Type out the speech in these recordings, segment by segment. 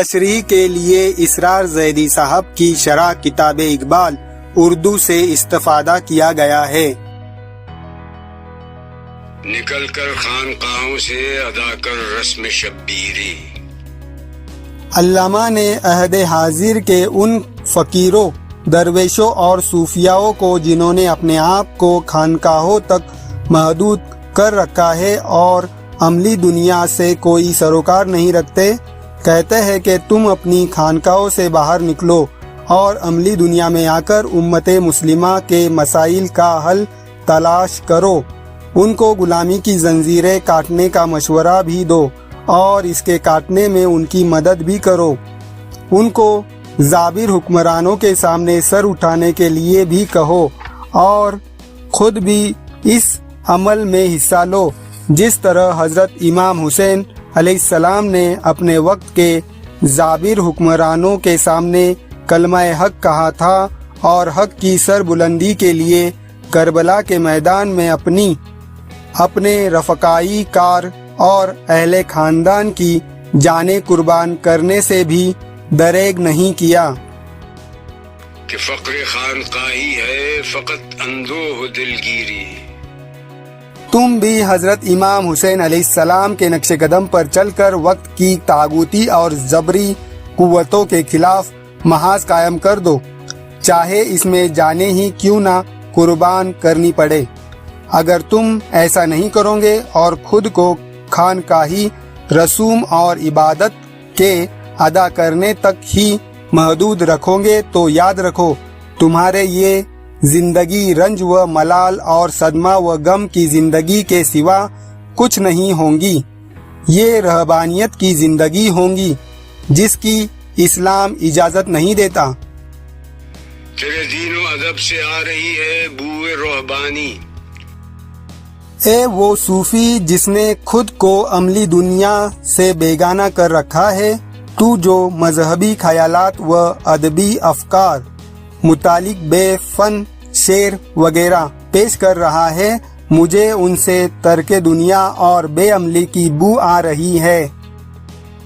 تشریح کے لیے اسرار زیدی صاحب کی شرح کتاب اقبال اردو سے استفادہ کیا گیا ہے۔ نکل کر خانقاہوں سے ادا کر رسم شبیری۔ علامہ نے عہد حاضر کے ان فقیروں، درویشوں اور صوفیاؤں کو جنہوں نے اپنے آپ کو خانقاہوں تک محدود کر رکھا ہے اور عملی دنیا سے کوئی سروکار نہیں رکھتے، کہتے ہیں کہ تم اپنی خانقاہوں سے باہر نکلو اور عملی دنیا میں آ کر امت مسلمہ کے مسائل کا حل تلاش کرو، ان کو غلامی کی زنجیریں کاٹنے کا مشورہ بھی دو اور اس کے کاٹنے میں ان کی مدد بھی کرو، ان کو جابر حکمرانوں کے سامنے سر اٹھانے کے لیے بھی کہو اور خود بھی اس عمل میں حصہ لو، جس طرح حضرت امام حسین علیہ السلام نے اپنے وقت کے جابر حکمرانوں کے سامنے کلمہ حق کہا تھا اور حق کی سر بلندی کے لیے کربلا کے میدان میں اپنے رفقائی کار اور اہل خاندان کی جانیں قربان کرنے سے بھی دریغ نہیں کیا کہ فقر خانقاہی ہے فقط اندوہ دلگیری۔ تم بھی حضرت امام حسین علیہ السلام کے نقش قدم پر چل کر وقت کی طاغوتی اور جبری قوتوں کے خلاف محاذ قائم کر دو، چاہے اس میں جانیں ہی کیوں نہ قربان کرنی پڑے۔ اگر تم ایسا نہیں کرو گے اور خود کو خانقاہی رسوم اور عبادت کے ادا کرنے تک ہی محدود رکھو گے تو یاد رکھو تمہارے یہ زندگی رنج و ملال اور صدمہ و غم کی زندگی کے سوا کچھ نہیں ہوں گی، یہ رہبانیت کی زندگی ہوں گی جس کی اسلام اجازت نہیں دیتا۔ تیرے دین و ادب سے آ رہی ہے بوئے روحبانی۔ اے وہ صوفی جس نے خود کو عملی دنیا سے بیگانہ کر رکھا ہے، تو جو مذہبی خیالات و ادبی افکار متعلق بے فن شعر وغیرہ پیش کر رہا ہے، مجھے ان سے ترک دنیا اور بے عملی کی بو آ رہی ہے۔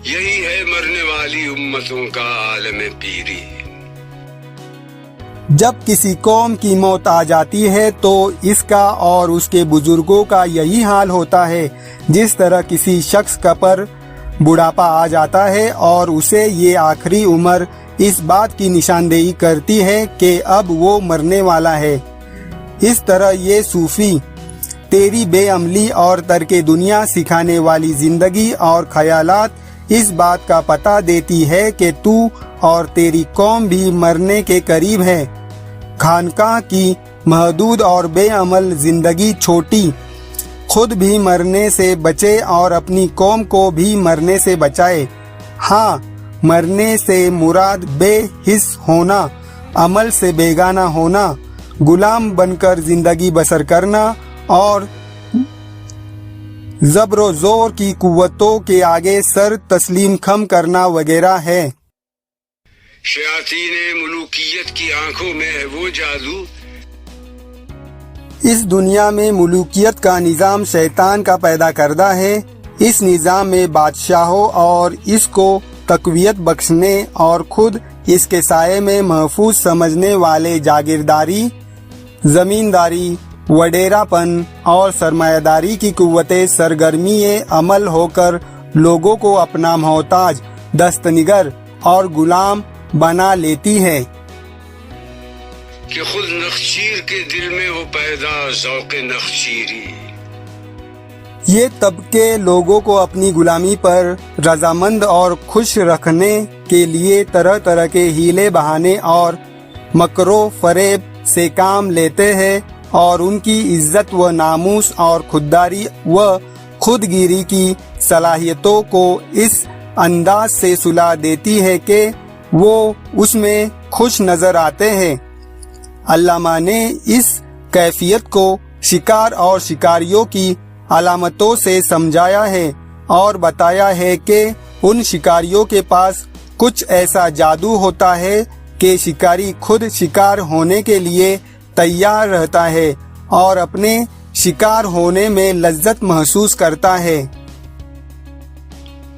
یہی ہے مرنے والی امتوں کا عالم پیری۔ جب کسی قوم کی موت آ جاتی ہے تو اس کا اور اس کے بزرگوں کا یہی حال ہوتا ہے، جس طرح کسی شخص کا پر بڑھاپا آ جاتا ہے اور اسے یہ آخری عمر اس بات کی نشاندہی کرتی ہے کہ اب وہ مرنے والا ہے، اس طرح یہ صوفی تیری بے عملی اور ترک دنیا سکھانے والی زندگی اور خیالات اس بات کا پتہ دیتی ہے کہ تو اور تیری قوم بھی مرنے کے قریب ہے۔ خانقاہ کی محدود اور بے عمل زندگی چھوٹی، خود بھی مرنے سے بچے اور اپنی قوم کو بھی مرنے سے بچائے۔ ہاں، مرنے سے مراد بے حس ہونا، عمل سے بیگانہ ہونا، غلام بن کر زندگی بسر کرنا اور زبر و زور کی قوتوں کے آگے سر تسلیم خم کرنا وغیرہ ہے۔ شیاطین ملوکیت کی آنکھوں میں ہے وہ جادو۔ اس دنیا میں ملوکیت کا نظام شیطان کا پیدا کردہ ہے۔ اس نظام میں بادشاہوں اور اس کو تقویت بخشنے اور خود اس کے سائے میں محفوظ سمجھنے والے جاگیرداری، زمینداری، وڈیرا پن اور سرمایہ داری کی قوتیں سرگرمی عمل ہو کر لوگوں کو اپنا محتاج، دستنگر اور غلام بنا لیتی ہے۔ کہ خود نخچیر کے دل میں ہو پیدا ذوق نخچیری۔ یہ طبقے لوگوں کو اپنی غلامی پر رضامند اور خوش رکھنے کے لیے طرح طرح کے ہیلے بہانے اور مکر و فریب سے کام لیتے ہیں اور ان کی عزت و ناموس اور خودداری و خود گیری کی صلاحیتوں کو اس انداز سے سلا دیتی ہے کہ وہ اس میں خوش نظر آتے ہیں۔ علامہ نے اس کیفیت کو شکار اور شکاریوں کی علامتوں سے سمجھایا ہے اور بتایا ہے کہ ان شکاریوں کے پاس کچھ ایسا جادو ہوتا ہے کہ شکاری خود شکار ہونے کے لیے تیار رہتا ہے اور اپنے شکار ہونے میں لذت محسوس کرتا ہے۔